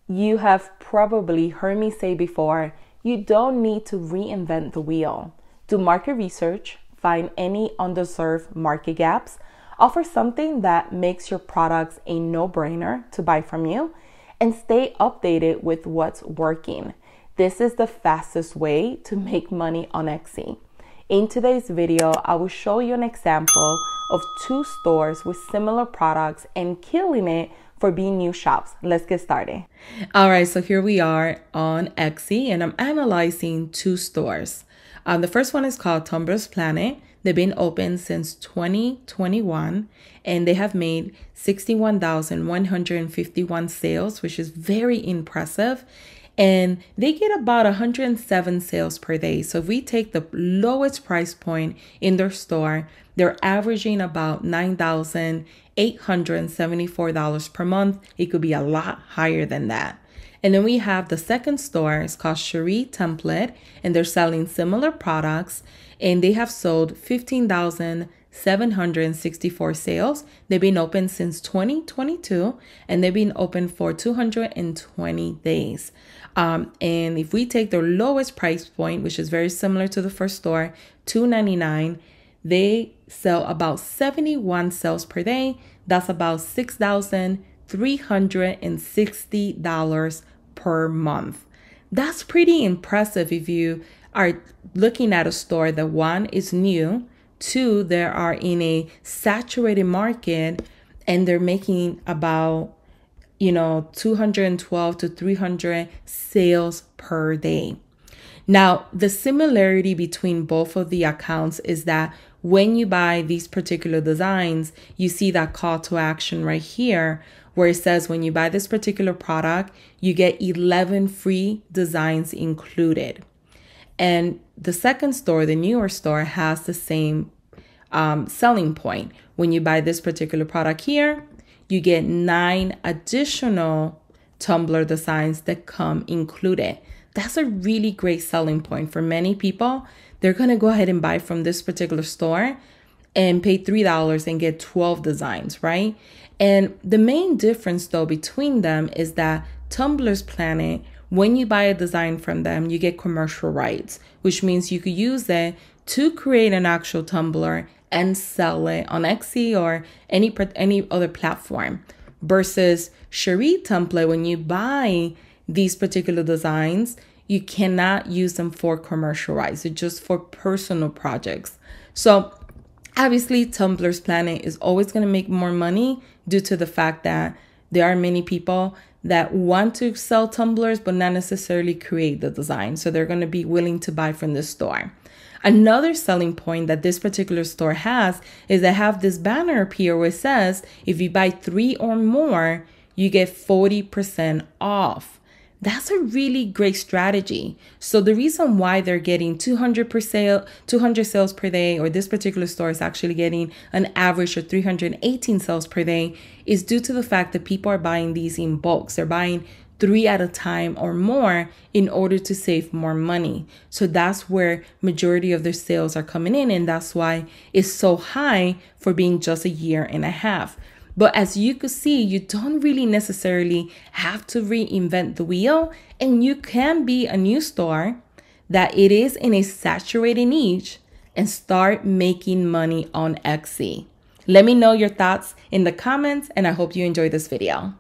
You have probably heard me say before, you don't need to reinvent the wheel. Do market research, find any underserved market gaps, offer something that makes your products a no-brainer to buy from you, and stay updated with what's working. This is the fastest way to make money on Etsy. In today's video, I will show you an example of 2 stores with similar products and killing it for being new shops. Let's get started. All right, so here we are on Etsy and I'm analyzing 2 stores. The first one is called Tumblr's Planet. They've been open since 2021 and they have made 61,151 sales, which is very impressive. And they get about 107 sales per day. So if we take the lowest price point in their store, they're averaging about $9,874 per month. It could be a lot higher than that. And then we have the second store. It's called Cherie Template, and they're selling similar products. And they have sold 15,764 sales. They've been open since 2022, and they've been open for 220 days. And if we take their lowest price point, which is very similar to the first store, $2.99, they sell about 71 sales per day. That's about $6,360 per month. That's pretty impressive if you are looking at a store that 1 is new, 2 they are in a saturated market, and they're making about 212 to 300 sales per day. Now, the similarity between both of the accounts is that when you buy these particular designs, you see that call to action right here where it says when you buy this particular product, you get 11 free designs included. And the second store, the newer store, has the same selling point. When you buy this particular product here, you get 9 additional tumbler designs that come included. That's a really great selling point for many people. They're going to go ahead and buy from this particular store and pay $3 and get 12 designs, right? And the main difference though between them is that Tumblr's Planet, when you buy a design from them, you get commercial rights, which means you could use it to create an actual tumbler and sell it on Etsy or any other platform. Versus Cherie Template, when you buy these particular designs, you cannot use them for commercial rights. It's just for personal projects. So obviously Tumblr's Planet is always going to make more money due to the fact that there are many people that want to sell tumblers but not necessarily create the design. So they're going to be willing to buy from this store. Another selling point that this particular store has is they have this banner up here where it says if you buy 3 or more, you get 40% off. That's a really great strategy. So the reason why they're getting 200 sales per day, or this particular store is actually getting an average of 318 sales per day, is due to the fact that people are buying these in bulks. They're buying 3 at a time or more in order to save more money. So that's where majority of their sales are coming in, and that's why it's so high for being just a year and a half. But as you could see, you don't really necessarily have to reinvent the wheel, and you can be a new store that it is in a saturated niche and start making money on Etsy. Let me know your thoughts in the comments, and I hope you enjoyed this video.